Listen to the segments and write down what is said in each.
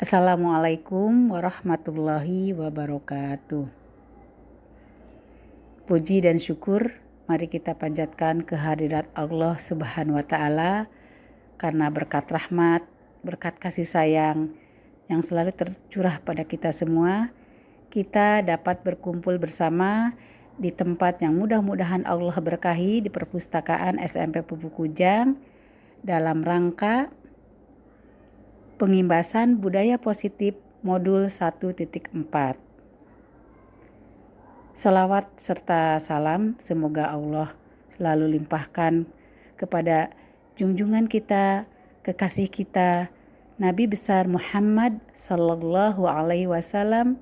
Assalamualaikum warahmatullahi wabarakatuh. Puji dan syukur mari kita panjatkan kehadirat Allah Subhanahu wa taala karena berkat rahmat, berkat kasih sayang yang selalu tercurah pada kita semua, kita dapat berkumpul bersama di tempat yang mudah-mudahan Allah berkahi di perpustakaan SMP Pupuk Kujang dalam rangka Pengimbasan Budaya Positif Modul 1.4. Sholawat serta salam semoga Allah selalu limpahkan kepada junjungan kita, kekasih kita, Nabi besar Muhammad sallallahu alaihi wasallam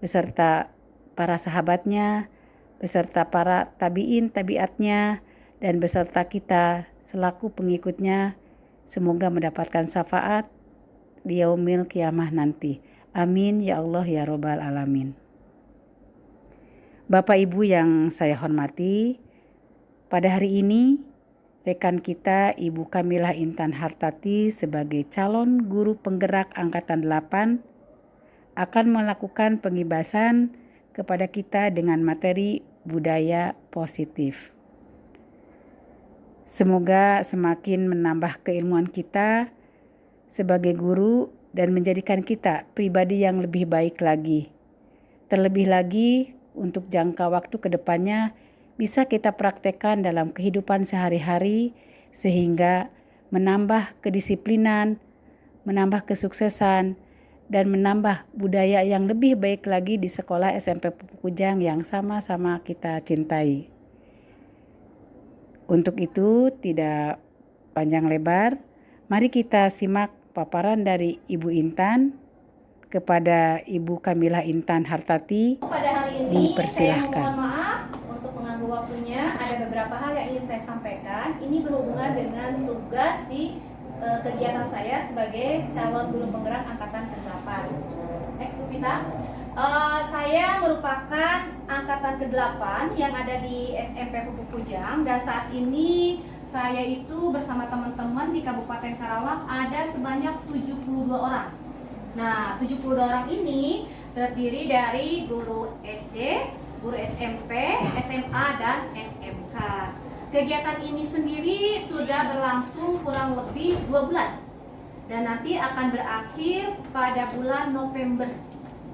beserta para sahabatnya, beserta para tabi'in, tabi'atnya, dan beserta kita selaku pengikutnya. Semoga mendapatkan syafaat di yaumil kiamah nanti. Amin ya Allah ya Rabbal alamin. Bapak Ibu yang saya hormati, pada hari ini rekan kita Ibu Kamilah Intan Hartati sebagai calon guru penggerak angkatan 8 akan melakukan pengibasan kepada kita dengan materi budaya positif. Semoga semakin menambah keilmuan kita sebagai guru dan menjadikan kita pribadi yang lebih baik lagi. Terlebih lagi untuk jangka waktu ke depannya bisa kita praktekkan dalam kehidupan sehari-hari sehingga menambah kedisiplinan, menambah kesuksesan, dan menambah budaya yang lebih baik lagi di sekolah SMP Pupuk Kujang yang sama-sama kita cintai. Untuk itu tidak panjang lebar, mari kita simak paparan dari Ibu Intan kepada Ibu Kamilah Intan Hartati. Pada hari ini Dipersilahkan. saya mohon maaf untuk mengganggu waktunya. Ada beberapa hal yang ingin saya sampaikan. Ini berhubungan dengan tugas di kegiatan saya sebagai calon guru penggerak angkatan ke-8. Next, Bu Pita. Saya merupakan angkatan ke-8 yang ada di SMP Pupuk Kujang, dan saat ini saya itu bersama teman-teman di Kabupaten Karawang ada sebanyak 72 orang. Nah, 72 orang ini terdiri dari guru SD, guru SMP, SMA, dan SMK. Kegiatan ini sendiri sudah berlangsung kurang lebih 2 bulan. Dan nanti akan berakhir pada bulan November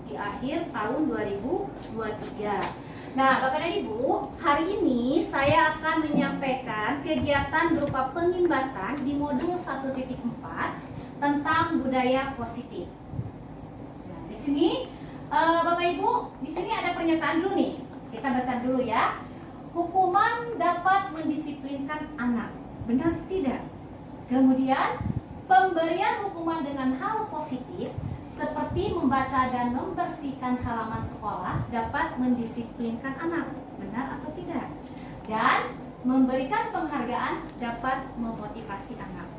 di akhir tahun 2023. Nah, Bapak dan Ibu, hari ini saya akan menyampaikan kegiatan berupa pengimbasan di modul 1.4 tentang budaya positif. Nah, di sini Bapak Ibu, di sini ada pernyataan dulu nih. Kita baca dulu ya. Hukuman dapat mendisiplinkan anak. Benar tidak? Kemudian, pemberian hukuman dengan hal positif seperti membaca dan membersihkan halaman sekolah dapat mendisiplinkan anak, benar atau tidak? Dan memberikan penghargaan dapat memotivasi anak.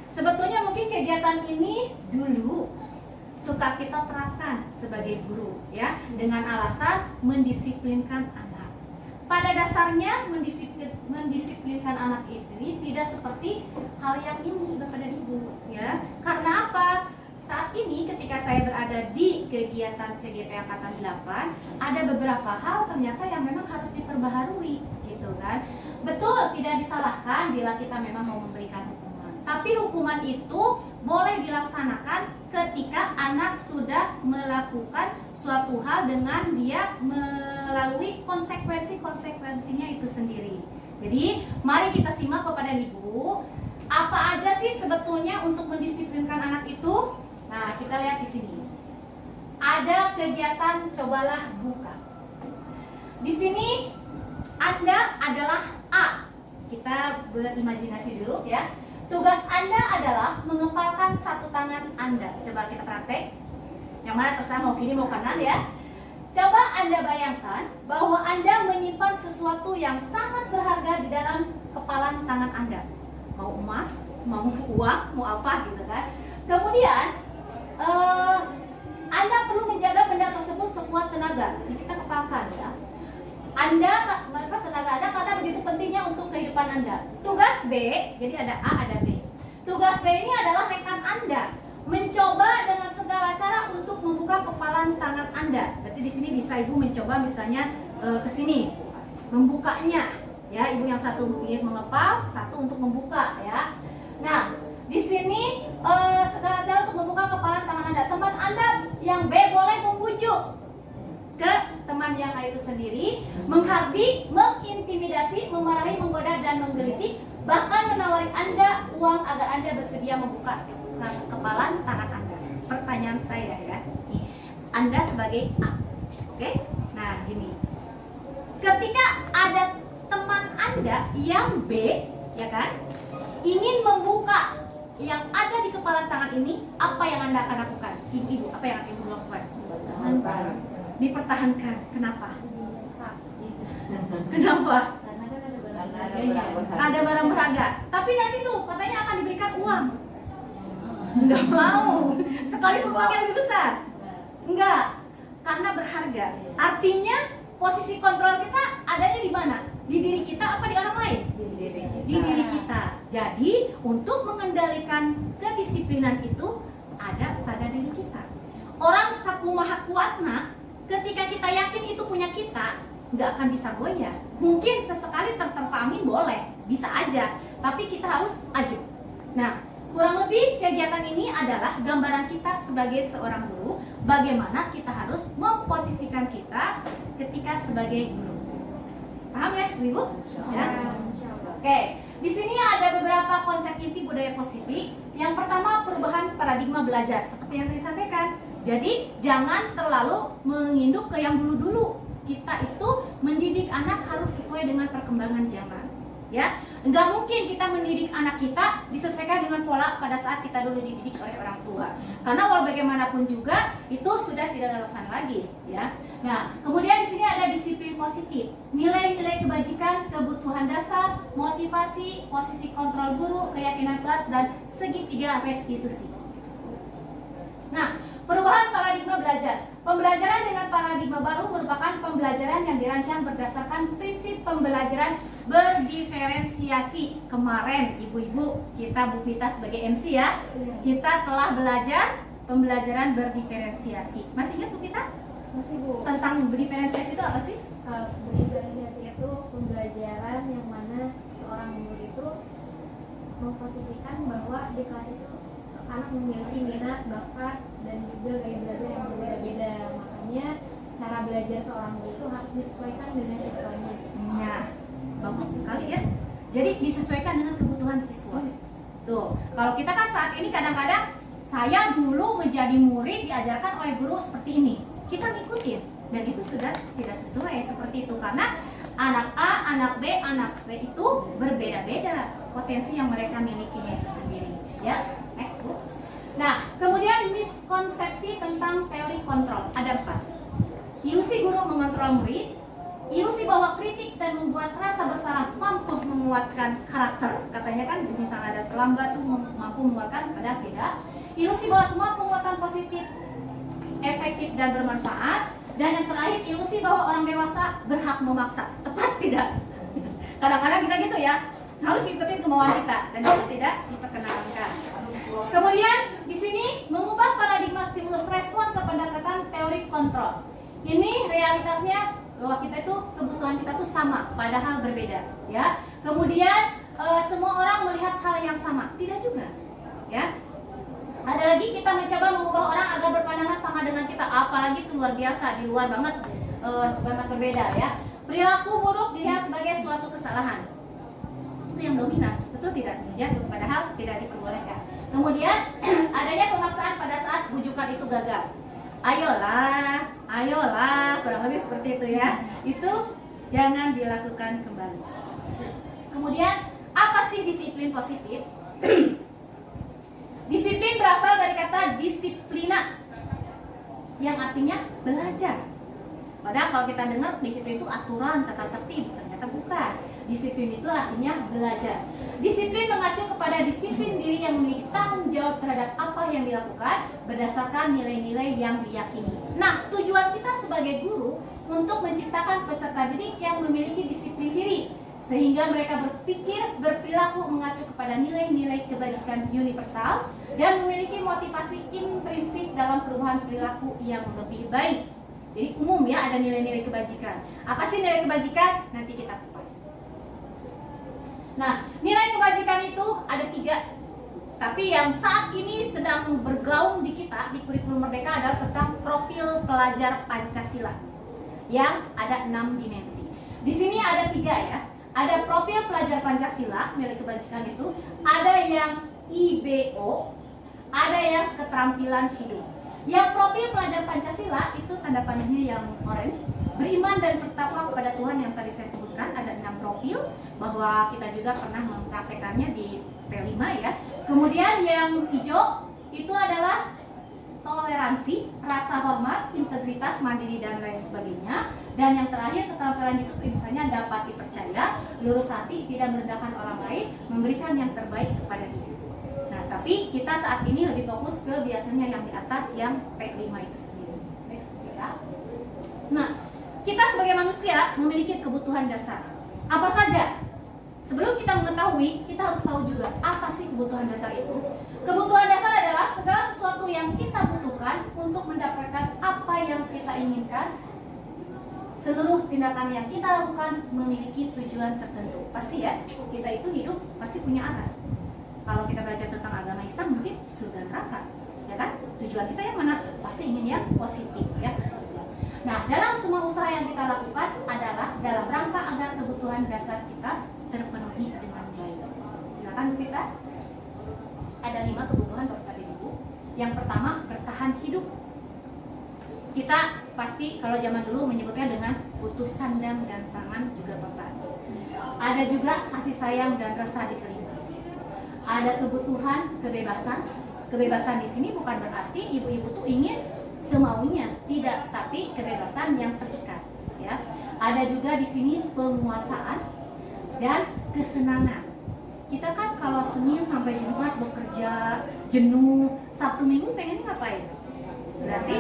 Sebetulnya mungkin kegiatan ini dulu suka kita terapkan sebagai guru ya, dengan alasan mendisiplinkan anak. Pada dasarnya mendisiplinkan anak ini tidak seperti hal yang ini Bapak dan Ibu ya. Karena apa? Saat ini ketika saya berada di kegiatan CGP Angkatan 8, ada beberapa hal ternyata yang memang harus diperbaharui gitu kan. Betul, tidak disalahkan bila kita memang mau memberikan hukuman. Tapi hukuman itu boleh dilaksanakan ketika anak sudah melakukan suatu hal dengan dia melalui konsekuensinya itu sendiri. Jadi, mari kita simak kepada Ibu, apa aja sih sebetulnya untuk mendisiplinkan anak itu? Nah, kita lihat di sini. Ada kegiatan cobalah buka. Di sini Anda adalah A. Kita berimajinasi dulu ya. Tugas Anda adalah mengepalkan satu tangan Anda. Coba kita praktek. Yang mana terserah mau kiri mau kanan ya. Coba Anda bayangkan bahwa Anda menyimpan sesuatu yang sangat berharga di dalam kepalan tangan Anda. Mau emas, mau uang, mau apa gitu kan. Kemudian Anda perlu menjaga benda tersebut sekuat tenaga. Ini kita kepalkan ya. Anda tenaga Anda karena begitu pentingnya untuk kehidupan Anda. Tugas B, jadi ada A, ada B. Tugas B ini adalah rekan Anda mencoba dengan segala untuk membuka kepalan tangan Anda. Berarti di sini bisa Ibu mencoba misalnya ke sini membukanya, ya. Ibu yang satu ingin mengepal, satu untuk membuka, ya. Nah, di sini segala cara untuk membuka kepalan tangan Anda. Teman Anda yang B boleh membujuk ke teman yang A itu sendiri, menghardik, mengintimidasi, memarahi, menggoda, dan menggelitik, bahkan menawari Anda uang agar Anda bersedia membuka kepalan tangan Anda. Pertanyaan saya, ya, nih, Anda sebagai A, oke? Nah, gini, ketika ada teman Anda yang B, ya kan, ingin membuka yang ada di kepala tangan ini, apa yang Anda akan lakukan? Ibu, apa yang akan Ibu lakukan? Dipertahankan. Kenapa? Kenapa? Ada barang berharga. Tapi nanti tuh katanya akan diberikan uang. Enggak mau. Sekalipun uangnya lebih besar. Enggak. Karena berharga. Artinya posisi kontrol kita adanya di mana? Di diri kita apa di orang lain? Di diri kita. Jadi untuk mengendalikan kedisiplinan itu ada pada diri kita. Orang sakumaha kuatna, ketika kita yakin itu punya kita, nggak akan bisa goyah. Mungkin sesekali tertempa angin boleh, bisa aja, tapi kita harus ajak. Nah, kurang lebih kegiatan ini adalah gambaran kita sebagai seorang guru, bagaimana kita harus memposisikan kita ketika sebagai guru. Paham ya, Ibu? Ya. Oke, di sini ada beberapa konsep inti budaya positif. Yang pertama, perubahan paradigma belajar, seperti yang tadi disampaikan. Jadi jangan terlalu menginduk ke yang dulu-dulu. Kita itu mendidik anak harus sesuai dengan perkembangan zaman, ya. Nggak mungkin kita mendidik anak kita disesuaikan dengan pola pada saat kita dulu dididik oleh orang tua. Karena walau bagaimanapun juga itu sudah tidak relevan lagi, ya. Nah, kemudian di sini ada disiplin positif, nilai-nilai kebajikan, kebutuhan dasar, motivasi, posisi kontrol guru, keyakinan kelas, dan segitiga restitusi. Nah, perubahan paradigma belajar. Pembelajaran dengan paradigma baru merupakan pembelajaran yang dirancang berdasarkan prinsip pembelajaran berdiferensiasi. Kemarin ibu-ibu, kita Bu Pita sebagai MC, ya, kita telah belajar pembelajaran berdiferensiasi. Masih ingat Bu Pita? Masih, Bu. Tentang berdiferensiasi itu apa sih? Berdiferensiasi itu pembelajaran yang mana seorang guru itu memposisikan bahwa di kelas itu anak memiliki minat, bakat, dan juga gaya belajar yang berbeda-beda. Makanya cara belajar seorang guru itu harus disesuaikan dengan siswanya. Nah, bagus sekali ya. Jadi disesuaikan dengan kebutuhan siswa. Tuh, kalau kita kan saat ini kadang-kadang saya dulu menjadi murid diajarkan oleh guru seperti ini. Kita ngikutin, dan itu sudah tidak sesuai seperti itu karena anak A, anak B, anak C itu berbeda-beda potensi yang mereka milikinya itu sendiri. Ya, next Bu. Nah, kemudian miskonsepsi tentang teori kontrol ada 4. Ilusi guru mengontrol murid, ilusi bahwa kritik dan membuat rasa bersalah mampu menguatkan karakter, katanya kan misalnya ada terlambat tuh mampu menguatkan, padahal tidak. Ilusi bahwa semua penguatan positif efektif dan bermanfaat, dan yang terakhir ilusi bahwa orang dewasa berhak memaksa. Tepat tidak? Kadang-kadang kita gitu ya, harus ikutin kemauan kita dan itu tidak diperkenankan. Kemudian di sini mengubah paradigma stimulus respon ke pendekatan teori kontrol. Ini realitasnya bahwa kita itu kebutuhan kita tuh sama padahal berbeda, ya. Kemudian semua orang melihat hal yang sama, tidak juga, ya. Ada lagi kita mencoba mengubah orang agar berpandangan sama dengan kita, apalagi itu luar biasa, di luar banget, sangat berbeda, ya. Perilaku buruk dilihat sebagai suatu kesalahan, itu yang dominan, betul tidak? Ya, padahal tidak diperbolehkan. Kemudian adanya pemaksaan pada saat bujukan itu gagal. Ayolah, ayolah, kurang lebih seperti itu, ya. Itu jangan dilakukan kembali. Kemudian apa sih disiplin positif? Disiplin berasal dari kata disiplina yang artinya belajar. Padahal kalau kita dengar disiplin itu aturan, tata tertib, ternyata bukan. Disiplin itu artinya belajar. Disiplin mengacu kepada disiplin diri yang memiliki tanggung jawab terhadap apa yang dilakukan berdasarkan nilai-nilai yang diyakini. Nah, tujuan kita sebagai guru untuk menciptakan peserta didik yang memiliki disiplin diri sehingga mereka berperilaku mengacu kepada nilai-nilai kebajikan universal dan memiliki motivasi intrinsik dalam perubahan perilaku yang lebih baik. Jadi umum ya, ada nilai-nilai kebajikan. Apa sih nilai kebajikan? Nanti kita kupas. Nah, nilai kebajikan itu ada 3. Tapi yang saat ini sedang bergaung di kita, di kurikulum Merdeka adalah tentang profil pelajar Pancasila yang ada 6 dimensi. Di sini ada 3 ya. Ada profil pelajar Pancasila, nilai kebajikan itu, ada yang IBO, ada yang keterampilan hidup. Yang profil pelajar Pancasila itu tanda panahnya yang orange, beriman dan bertakwa kepada Tuhan yang tadi saya sebutkan, ada 6 profil, bahwa kita juga pernah mempraktekannya di P5 ya. Kemudian yang hijau itu adalah toleransi, rasa hormat, integritas, mandiri dan lain sebagainya. Dan yang terakhir keterampilan hidup, misalnya dapat dipercaya, lurus hati, tidak merendahkan orang lain, memberikan yang terbaik kepada diri. Nah, tapi kita saat ini lebih fokus ke biasanya yang di atas, yang P5 itu sendiri. Next ya. Nah, kita sebagai manusia memiliki kebutuhan dasar. Apa saja? Sebelum kita mengetahui, kita harus tahu juga apa sih kebutuhan dasar itu. Kebutuhan dasar adalah segala sesuatu yang kita butuhkan untuk mendapatkan apa yang kita inginkan. Seluruh tindakan yang kita lakukan memiliki tujuan tertentu. Pasti ya, kita itu hidup pasti punya arah. Kalau kita belajar tentang agama Islam mungkin surga neraka, ya kan? Tujuan kita yang mana? Pasti ingin yang positif ya, surga. Nah, dalam semua usaha yang kita lakukan adalah dalam rangka agar kebutuhan dasar kita terpenuhi dengan baik. Silakan Bu Pita. Ada 5 kebutuhan Bapak Ibu. Yang pertama, bertahan hidup. Kita pasti kalau zaman dulu menyebutnya dengan butuh sandang dan pangan juga Bapak. Ada juga kasih sayang dan rasa diterima. Ada kebutuhan kebebasan. Kebebasan di sini bukan berarti ibu-ibu tuh ingin semaunya, tidak, tapi kebebasan yang terikat, ya. Ada juga di sini penguasaan dan kesenangan. Kita kan kalau Senin sampai Jumat bekerja, jenuh, Sabtu Minggu pengennya ngapain? Berarti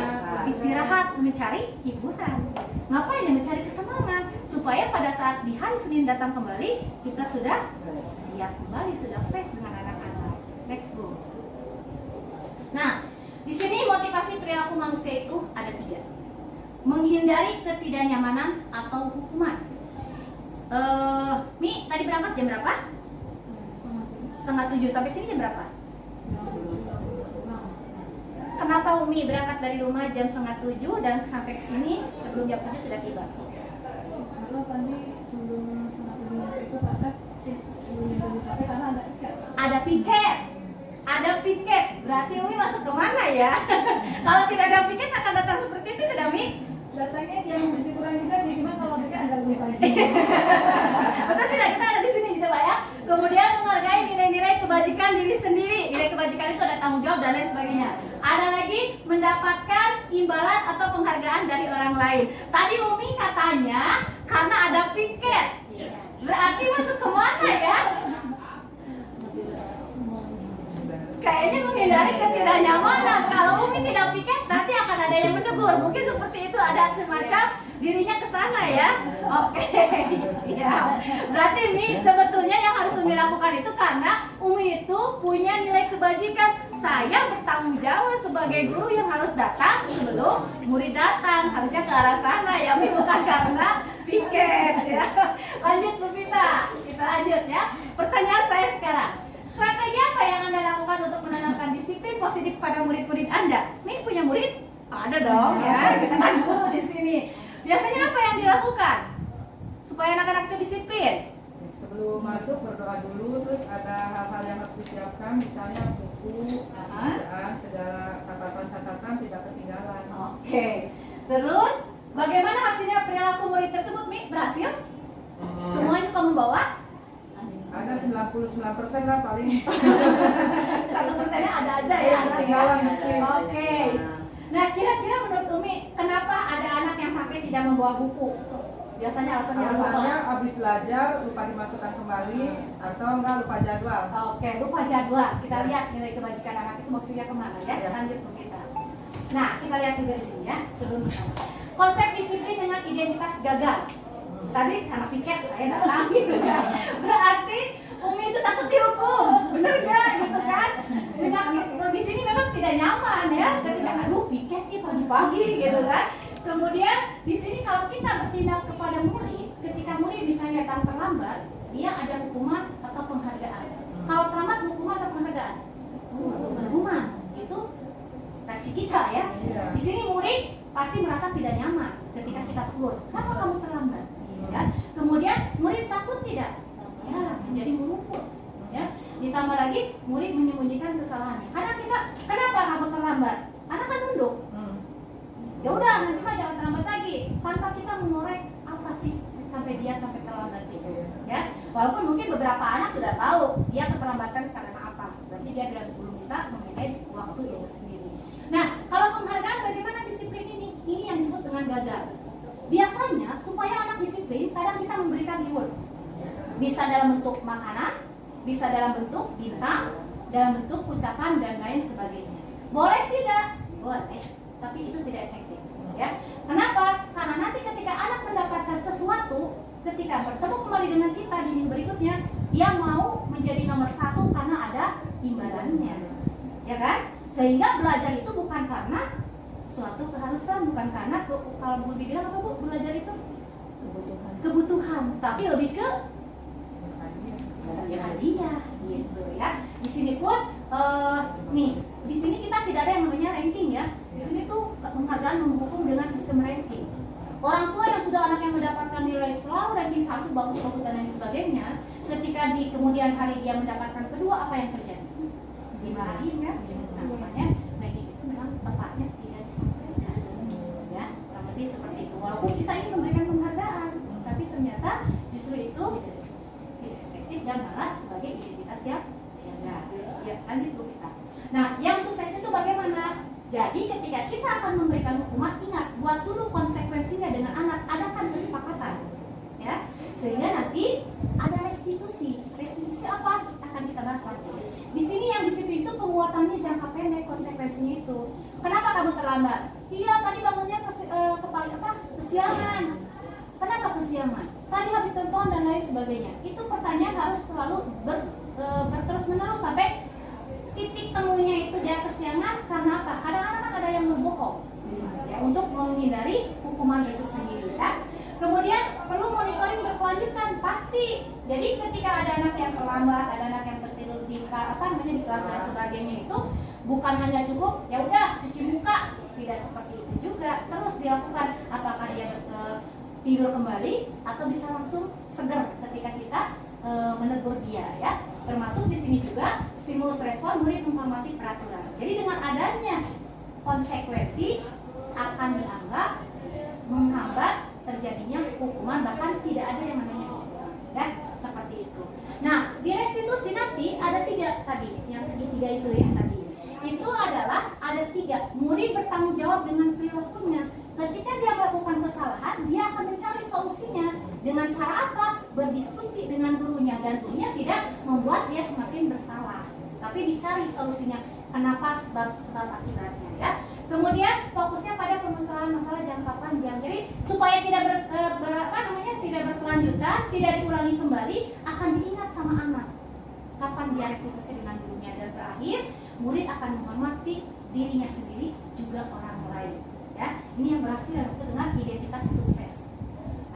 istirahat, mencari hiburan. Ngapain ya? Mencari kesenangan, supaya pada saat di hari Senin datang kembali, kita sudah siap kembali, sudah fresh dengan anak-anak. Next go. Nah, di sini motivasi perilaku manusia itu ada 3. Menghindari ketidaknyamanan atau hukuman. Mi tadi berangkat jam berapa? 6:30. Sampai sini jam berapa? Kenapa Umi berangkat dari rumah jam 6:30 dan sampai ke sini sebelum jam 7 sudah tiba? Karena tadi sebelum 6:30 itu pada sebelum jam 7 sampai karena ada piket. Ada piket. Ada piket. Berarti Umi masuk ke mana ya? Kalau tidak ada piket akan datang seperti itu tidak Mi? Datangnya jam 7 kurang juga sih, cuma kalau piket agak lebih pagi. Betul tidak? Kita ada di sini gitu Pak ya. Kemudian menghargai nilai-nilai kebajikan diri sendiri. Nilai kebajikan itu ada tanggung jawab dan lain sebagainya. Ada lagi mendapatkan imbalan atau penghargaan dari orang lain. Tadi Umi katanya karena ada piket. Berarti masuk ke mana ya? Kayaknya menghindari ketidaknyamanan. Kalau Umi tidak piket, nanti akan ada yang menegur. Mungkin seperti itu, ada semacam dirinya ke sana ya. Oke, siap. Berarti Mi sebetulnya yang harus Umi lakukan itu karena Umi itu punya nilai kebajikan. Saya bertanggung jawab sebagai guru yang harus datang sebelum murid datang. Harusnya ke arah sana ya Mi, bukan karena piket ya. Lanjut Bu Pita, kita lanjut ya. Pertanyaan saya sekarang. Strategi apa yang Anda lakukan untuk menanamkan disiplin positif pada murid-murid Anda? Nih punya murid? Ada dong ya, kita kan guru di sini. Biasanya apa yang dilakukan supaya anak-anak itu disiplin? Sebelum masuk berdoa dulu, terus ada hal-hal yang harus disiapkan, misalnya buku, bacaan, segala catatan-catatan tidak ketinggalan. Oke. Terus bagaimana hasilnya perilaku murid tersebut, Mi? Berhasil? Semuanya suka membawa? Ada 99% lah paling. 1%-nya ada aja ya. Ketinggalan mesti. Oke. Nah, kira-kira menurut Umi, kenapa ada anak yang sampai tidak membawa buku? Biasanya alasannya apa? Alasannya habis belajar lupa dimasukkan kembali atau enggak lupa jadwal. Oke, lupa jadwal. Kita lihat nilai kebajikan anak itu maksudnya kemana ya? Ya. Lanjut Bu Pita. Nah, kita lihat juga di sini ya. Sebelum kita konsep disiplin dengan identitas gagal. Tadi karena piket saya datang gitu kan. Berarti Umi itu takut dihukum, bener nggak gitu kan? Di sini memang tidak nyaman ya, ketika aduh piket nih pagi-pagi gitu kan. Kemudian di sini kalau kita bertindak kepada murid, ketika murid misalnya datang terlambat, dia ada hukuman atau penghargaan. Kalau terlambat hukuman atau penghargaan? Hukuman. Itu versi kita ya. Di sini murid pasti merasa tidak nyaman ketika kita tegur. Kenapa kamu terlambat? Ya. Kemudian murid takut tidak? Ya, menjadi meruput. Ya. Ditambah lagi murid menyembunyikan kesalahannya. Karena kita, kenapa kamu terlambat? Anak kan nunduk. Ya udah, nanti mah jangan terlambat lagi. Tanpa kita mengorek apa sih sampai dia sampai terlambat itu. Ya. Walaupun mungkin beberapa anak sudah tahu dia keterlambatan karena apa. Berarti dia belum bisa memanage waktu itu sendiri. Nah, kalau penghargaan bagaimana disiplin ini? Ini yang disebut dengan gagal. Biasanya supaya anak disiplin, kadang kita memberikan reward. Bisa dalam bentuk makanan, bisa dalam bentuk bintang, dalam bentuk ucapan dan lain sebagainya. Boleh tidak? Boleh, tapi itu tidak efektif. Ya. Kenapa? Karena nanti ketika anak mendapatkan sesuatu, ketika bertemu kembali dengan kita di minggu berikutnya, dia mau menjadi nomor 1 karena ada imbalannya, ya kan? Sehingga belajar itu bukan karena suatu keharusan, bukan karena kalau Bu bilang apa Bu, belajar itu kebutuhan, tapi lebih ke hadiah gitu ya. Di sini pun nih, di sini kita tidak ada yang namanya ranking ya. Di sini tuh penghargaan menghukum dengan sistem ranking. Orang tua yang sudah anaknya mendapatkan nilai selalu ranking 1 bagus-bagus dan lain sebagainya, ketika di kemudian hari dia mendapatkan kedua, apa yang terjadi? Dimarahin ya. Nah, makanya ranking itu memang tepatnya tidak disampaikan. Ya, kurang lebih seperti itu. Walaupun kita ingin memberikan penghargaan, tapi ternyata justru itu tidak efektif dan malah sebagai identitas yang enggak. Ya, lanjut dulu kita. Nah, yang sukses itu bagaimana? Jadi ketika kita akan memberikan hukuman, ingat, buat dulu konsekuensinya dengan anak, adakan kesepakatan, ya, sehingga nanti ada restitusi. Restitusi apa? Akan kita bahas nanti. Di sini yang disiplin itu penguatannya jangka pendek, konsekuensinya itu. Kenapa kamu terlambat? Iya, tadi bangunnya kesiangan. Kenapa kesiangan? Tadi habis telepon dan lain sebagainya. Itu pertanyaan harus selalu berterus menerus sampai titik temunya itu dia kesiangan karena apa? Kadang-kadang kan ada yang berbohong ya, untuk menghindari hukuman itu sendiri ya. Kemudian perlu monitoring berkelanjutan pasti. Jadi ketika ada anak yang terlambat, ada anak yang tertidur di di kelas dan sebagainya, itu bukan hanya cukup ya udah cuci muka, tidak seperti itu juga. Terus dilakukan apakah dia tidur kembali atau bisa langsung segar ketika kita menegur dia ya. Termasuk di sini juga stimulus respon murid menghormati peraturan. Jadi dengan adanya konsekuensi akan dianggap menghambat terjadinya hukuman, bahkan tidak ada yang namanya hukuman, ya seperti itu. Nah, di restitusi nanti ada 3 tadi, yang segitiga itu ya tadi. Itu adalah ada 3, murid bertanggung jawab dengan perilakunya. Ketika dia melakukan kesalahan, dia akan mencari solusinya. Dengan cara apa? Berdiskusi dengan gurunya, dan gurunya tidak membuat dia semakin bersalah, tapi dicari solusinya. Kenapa, sebab akibatnya ya. Kemudian fokusnya pada permasalahan masalah jangka panjang. Jadi supaya tidak tidak berkelanjutan, tidak diulangi kembali, akan diingat sama anak. Kapan dia restitusi dengan gurunya, dan terakhir murid akan menghormati dirinya sendiri juga orang lain. Ya, ini yang berhasil dengan identitas sukses.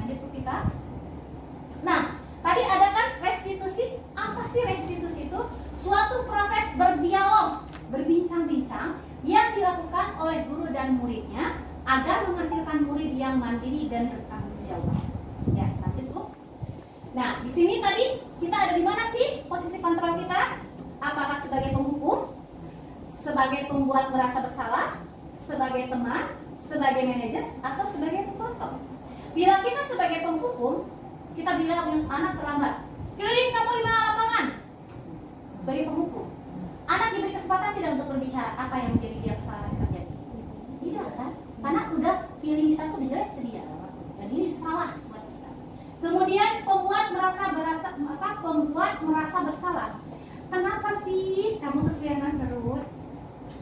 Lanjut Bu kita. Nah, tadi ada kan restitusi. Apa sih restitusi itu? Suatu proses berdialog, berbincang-bincang yang dilakukan oleh guru dan muridnya agar menghasilkan murid yang mandiri dan bertanggung jawab. Ya, lanjut Bu. Nah, di sini tadi kita ada di mana sih posisi kontrol kita? Apakah sebagai penghukum, sebagai pembuat merasa bersalah, sebagai teman, sebagai manajer, atau sebagai pemotong? Bila kita sebagai penghukum, kita bilang anak terlambat, keliling kamu 5 lapangan. Sebagai penghukum, anak diberi kesempatan tidak untuk berbicara apa yang menjadi dia kesalahan yang terjadi? Tidak kan? Karena udah feeling kita tuh jelek ke dia, dan ini salah buat kita. Kemudian pembuat merasa bersalah. Kenapa sih kamu kesiangan terus?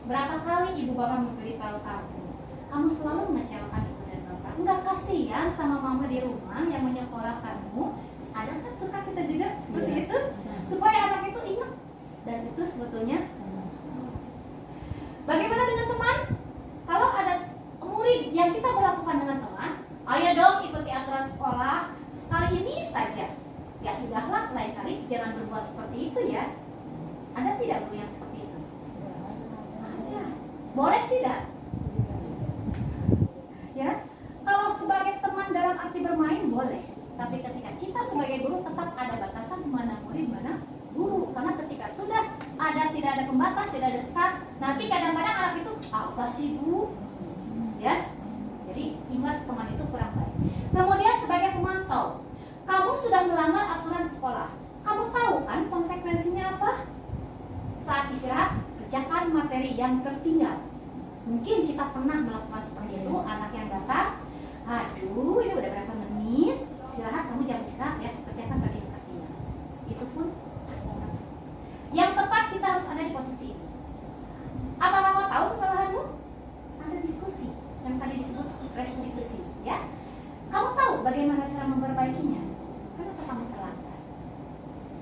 Berapa kali ibu bapak memberitahu kamu? Kamu selalu mengecewakan ibu dan bapak. nggak kasihan sama mama di rumah yang menyekolahkanmu? Ada kan suka kita juga seperti itu, supaya anak itu ingat. Dan itu sebetulnya bagaimana dengan teman? Kalau ada murid yang kita melakukan dengan teman, ayo dong ikuti aturan sekolah sekali ini saja. Ya sudahlah, lain kali jangan berbuat seperti itu ya. Ada tidak guru yang seperti itu? Ada. Boleh tidak? Ya, kalau sebagai teman dalam arti bermain boleh. Tapi ketika kita sebagai guru tetap ada batasan mana murid mana guru. Karena ketika sudah tidak ada pembatas, tidak ada sekat, nanti kadang-kadang anak itu apa sih bu? Ya, jadi imbas teman itu kurang baik. Kemudian sebagai pemantau, kamu sudah melanggar aturan sekolah. Kamu tahu kan konsekuensinya apa? Saat istirahat, kerjakan materi yang tertinggal. Mungkin kita pernah melakukan seperti itu. Anak yang datang, aduh ini udah berapa menit, istirahat, kamu jangan istirahat ya, kerjakan tadi yang tertinggal. Itu pun yang tepat, kita harus ada di posisi ini. Apakah kamu tahu kesalahanmu? Ada diskusi yang tadi disebut restitusi ya. Kamu tahu bagaimana cara memperbaikinya? Kenapa kamu terlambat?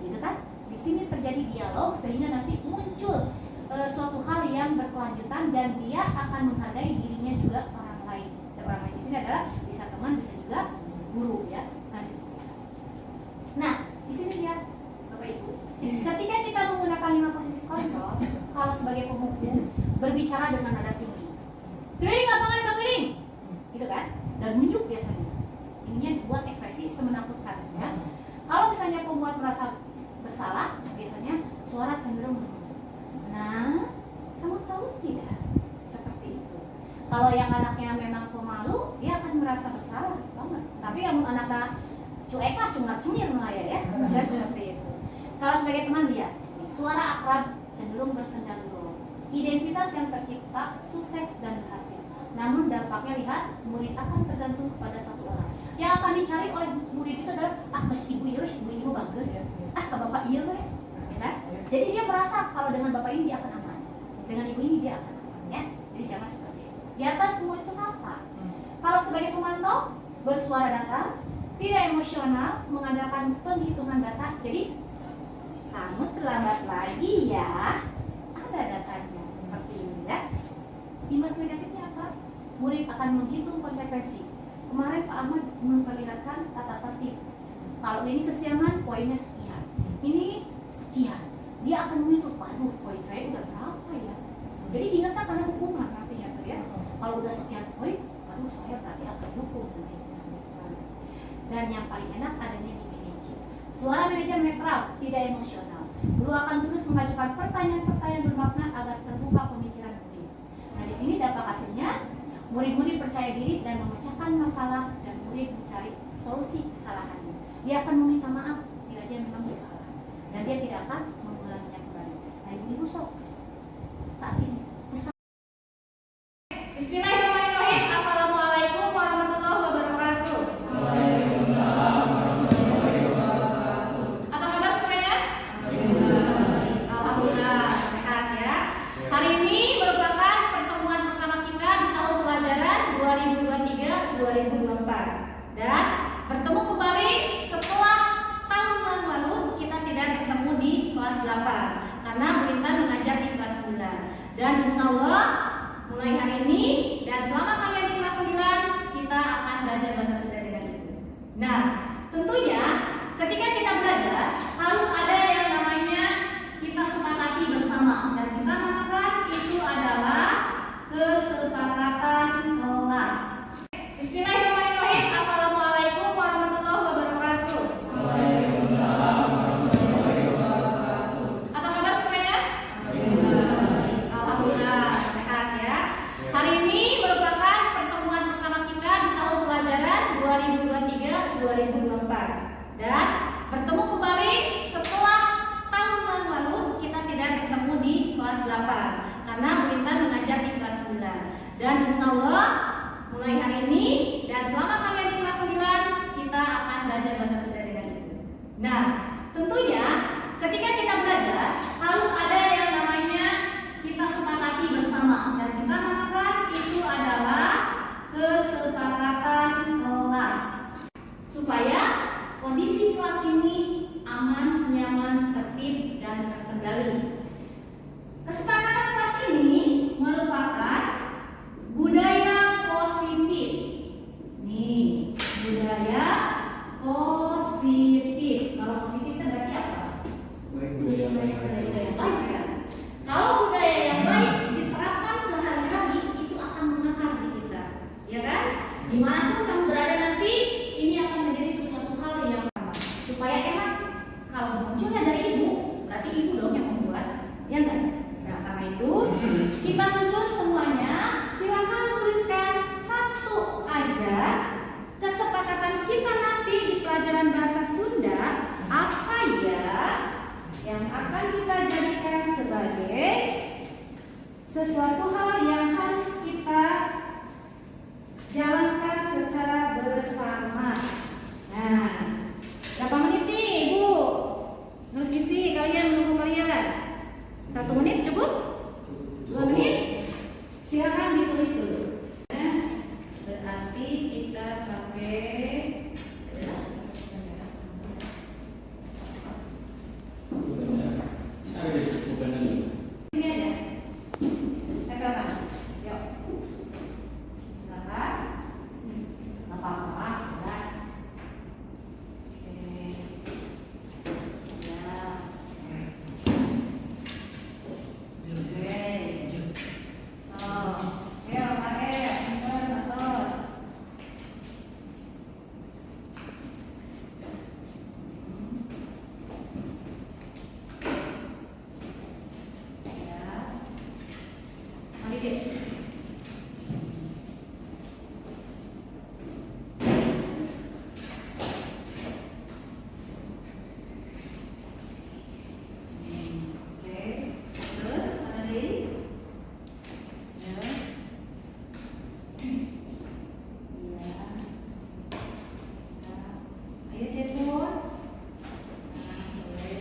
Gitu kan? Di sini terjadi dialog sehingga nanti muncul suatu hal yang berkelanjutan dan dia akan menghargai dirinya juga orang lain. Dan orang lain di sini adalah bisa teman, bisa juga guru ya. Nah, di sini lihat Bapak Ibu, ketika kita menggunakan 5 posisi kontrol, kalau sebagai pemukul berbicara dengan nada tinggi, keliling lapangan ke keliling, gitu kan? Dan nunjuk biasanya. Ininya buat ekspresi semenakutkan ya. Kalau misalnya pembuat merasa bersalah, biasanya suara cenderung menurun. Nah, kamu tahu tidak? Seperti itu. Kalau yang anaknya memang pemalu, dia akan merasa bersalah banget. Tapi yang anaknya cuek lah, cungar-cengir ya, dan seperti itu. Kalau sebagai teman dia, suara akrab cenderung bersendang dulu. Identitas yang tercipta, sukses dan berhasil. Namun dampaknya lihat, murid akan tergantung kepada satu orang. Yang akan dicari oleh murid itu adalah ke ibu ya, ibu bangga, ke bapak iya ya. Ya. Jadi dia merasa kalau dengan bapak ini dia akan aman, dengan ibu ini dia akan aman ya. Jadi jangan seperti itu. Biarkan semua itu rata. Kalau sebagai pemantau, bersuara data, tidak emosional, mengandalkan penghitungan data. Jadi kamu terlambat lagi ya, ada datanya seperti ini ya. Imbas negatifnya apa? Murid akan menghitung konsekuensi. Kemarin Pak Ahmad memperlihatkan tata tertib. Kalau ini kesiangan, poinnya sekian. Ini sekian. Dia akan menghitung, waduh poin saya udah berapa ya. Jadi diingatkan karena hukuman nantinya tuh ya. Kalau udah sekian poin, waduh saya berarti akan hukum nanti. Dan yang paling enak adanya di manajer. Suara manajer netral, tidak emosional. Guru akan terus mengajukan pertanyaan-pertanyaan bermakna agar terbuka pemikiran murid. Nah di sini dampak hasilnya, murid-murid percaya diri dan memecahkan masalah dan murid mencari solusi kesalahannya. Dia akan meminta maaf bila dia memang bersalah dan dia tidak akan mengulanginya kembali. Nah ibu-ibu sok saat ini pesan. Bismillahirrahmanirrahim. Assalamualaikum warahmatullahi wabarakatuh. Waalaikumsalam warahmatullahi wabarakatuh. Apa kabar semuanya? Alhamdulillah sehat ya. Hari ini merupakan pertemuan pertama kita di tahun pelajaran 2023-2024 dan bertemu kembali setelah tahun yang lalu kita tidak bertemu di kelas 8 karena Bu Intan mengajar di kelas 9 dan insya Allah mulai hari ini dan selama kalian di kelas 9 kita akan belajar bahasa Sunda dengan Ibu. Nah tentunya ketika kita belajar harus ada yang namanya kita sepakati bersama dan kita namakan itu adalah kesepakatan kelas. Bismillahirrahmanirrahim. Assalamualaikum warahmatullahi wabarakatuh. Waalaikumsalam warahmatullahi wabarakatuh. Apa kabar semuanya? Alhamdulillah sehat ya. Hari ini merupakan pertemuan pertama kita di tahun pelajaran 2023-2024 dan bertemu kembali setelah tahun yang lalu kita tidak bertemu di kelas 8 karena Bu Intan mengajar di kelas 9 dan insya Allah mulai hari ini dan selama kalian di kelas 9 kita akan belajar bahasa Sunda dengan Ibu. Nah tentunya ketika kita belajar harus ada yang namanya kita sepakati bersama dan kita namakan itu adalah kesepakatan sesuatu hal yang harus kita jalankan secara bersama. Nah, berapa menit nih Ibu? Harus isi kalian, menunggu kalian 1 menit cukup? 2 menit? Silakan ditulis dulu. Berarti kita pakai sini aja. Tempel tangan. Yuk. Silakan. Nggak apa-apa, jelas. Oke. Ya. Oke. So, ayo pakai tinggal atas. Ya. Mari deh. Oke. Terus mana lagi? Ya. Iya. Ya. Ayo telepon. Nah, boleh.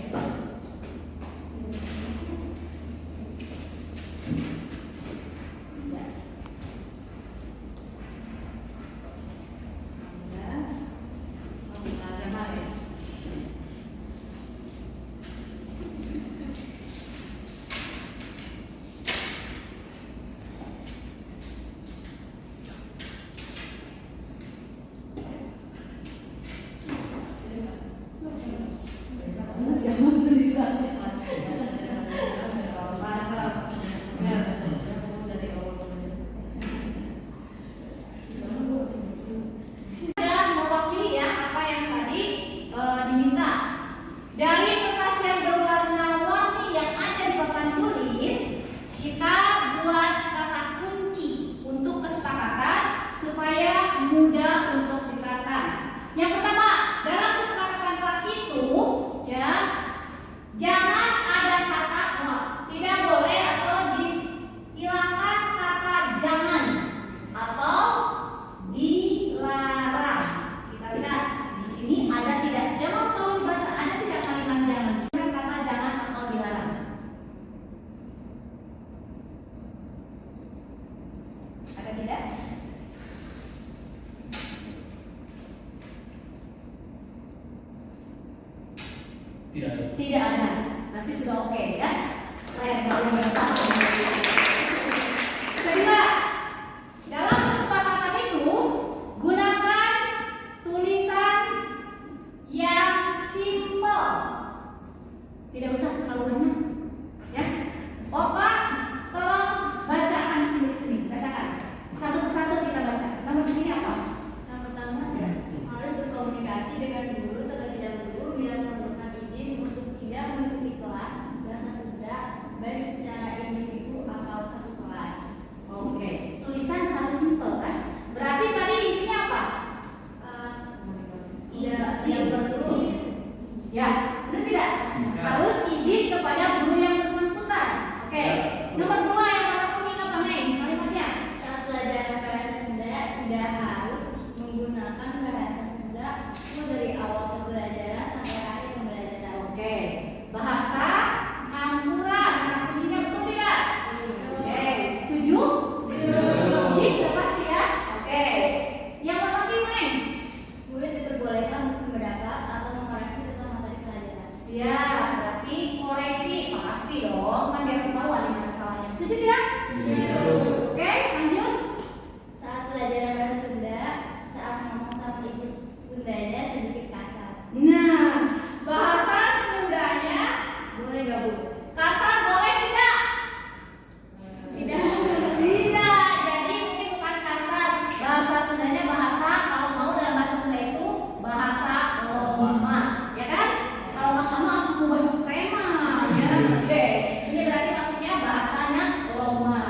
Ya. Ya. Oh, belajar lagi. Sudah mewakili ya apa yang tadi diminta. Dari kertas yang berwarna-warni yang ada di papan tulis, kita buat kata kunci untuk kesepakatan supaya mudah untuk diterapkan. Yang pertama, dalam kesepakatan kelas itu, ya, jangan ada kata "wah", tidak boleh atau dihilangkan kata "jangan" atau dilarang. Kita lihat di sini ada tidak? Jangan kalau dibaca ada tidak kalimat "jangan"? Bukan kata "jangan" atau "dilarang". Ada tidak? Tidak ada. Nanti sudah oke ya. Kalian kalau bertahan. Kedua, dalam kesepakatan itu gunakan tulisan yang simple. Tidak usah terlalu banyak. Ya. Bapak, tolong bacakan sendiri-sendiri. Bacakan. Satu persatu kita baca. Nomor sini apa? Yang pertama ya, harus berkomunikasi dengan guru terlebih dahulu bila memerlukan izin untuk tidak mengikuti kelas bahasa Sunda baik secara individu atau satu kelas. Oke. Tulisan harus simple kan? Berarti tadi intinya apa? Tidak perlu Ya, benar tidak? Harus izin kepada guru yang bersangkutan. Oke. Nomor 2 yang warna kuning apa nih? Kalimatnya? saat pelajaran bahasa Sunda tidak harus menggunakan bahasa Sunda dari awal pembelajaran sampai akhir pembelajaran. Oke. Bahasa campuran. Kata kuncinya betul tidak? Oke. Setuju? Setuju. Sudah pasti ya? Oke. Yang warna pink. Murid diperbolehkan pendapat atau mengoreksi tentang materi pelajaran. Siap. Berarti koreksi pasti dong. Kan biar ketahuan di mana salahnya. Setuju tidak? Oke. Lanjut. Saat pelajaran bahasa Sunda, saat ngomong sama ibu Sundanya sedikit kasar. Nah, bahasa Sundanya Boleh gak Bu? kasar boleh tidak? Tidak. Tidak. Jadi mungkin bukan kasar. Bahasa Sundanya bahasa, kalau mau dalam bahasa Sunda itu bahasa Loma, ya kan? Kalau nggak sama aku bahasa preman, ya. Oke. Ini berarti maksudnya bahasanya Loma.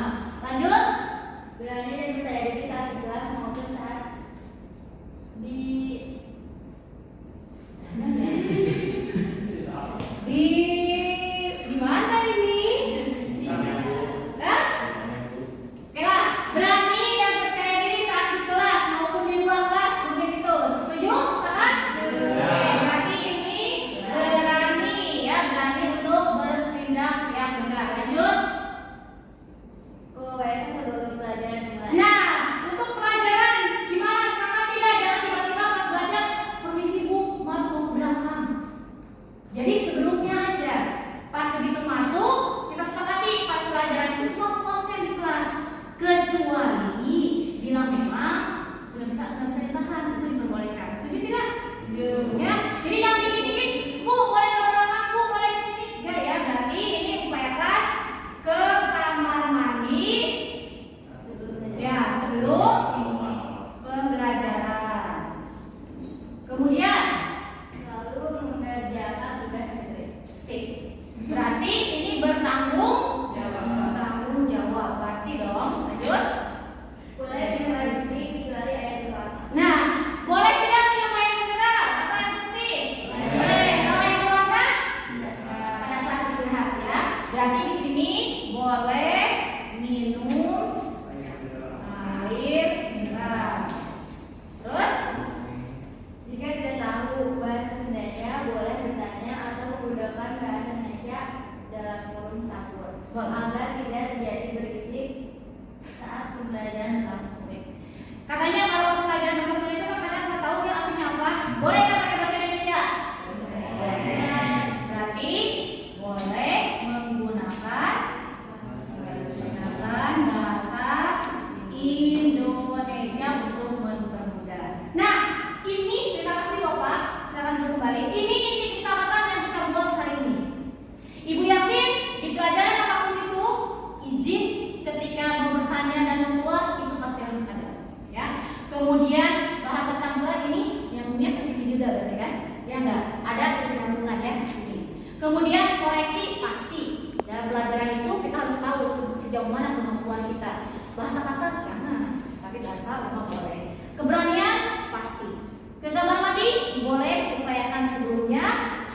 makannya dan membuat itu pasti harus ada, ya. Kemudian bahasa campuran ini nyambungnya ke sini juga berarti kan? Ya enggak? Ada kesinambungan ya ke sini. Kemudian koreksi pasti. Dalam pelajaran itu kita harus tahu sejauh mana kemampuan kita. Bahasa kasar jangan, tapi bahasa memang boleh. Keberanian pasti. Ke kamar mandi boleh, upayakan sebelumnya.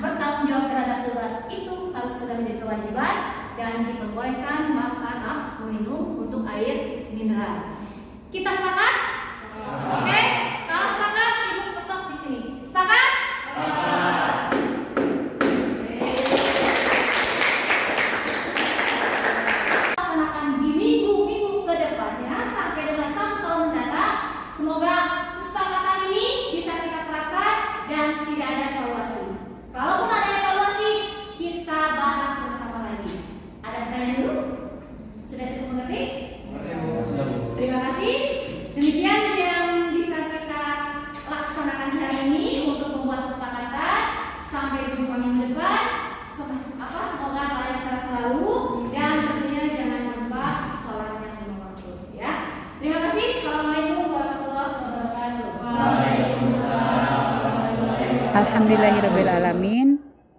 Bertanggung jawab terhadap tugas itu harus sudah menjadi kewajiban dan diperbolehkan makan minum untuk air mineral. Kita sepakat? Oke? Kalau sepakat, ibu ketok di sini. Sepakat? Laksanakan di minggu-minggu ke depannya sampai dengan 1 tahun mendatang. Semoga kesepakatan ini bisa kita terapkan dan tidak ada evaluasi. Kalaupun ada evaluasi, kita bahas bersama lagi. Ada pertanyaan dulu? Sudah cukup mengerti? Terima kasih. Demikian yang bisa kita laksanakan hari ini untuk membuat kesepakatan. Sampai jumpa minggu depan. Semoga kalian sehat selalu dan tentunya jangan lupa sholat yang 5 waktu. Ya. Terima kasih. Assalamualaikum warahmatullahi wabarakatuh. Alhamdulillahirrabbilalamin.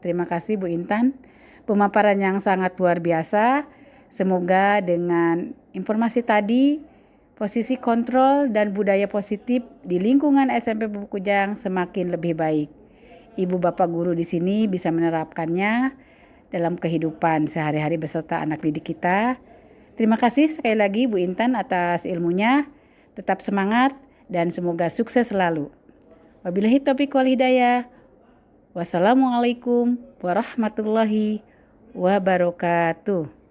Terima kasih Bu Intan. Pemaparan yang sangat luar biasa. Semoga dengan informasi tadi, posisi kontrol dan budaya positif di lingkungan SMP Pupukujang semakin lebih baik. Ibu bapak guru di sini bisa menerapkannya dalam kehidupan sehari-hari beserta anak didik kita. Terima kasih sekali lagi Bu Intan atas ilmunya. Tetap semangat dan semoga sukses selalu. Wabillahi taufiq wal hidayah. Wassalamualaikum warahmatullahi wabarakatuh.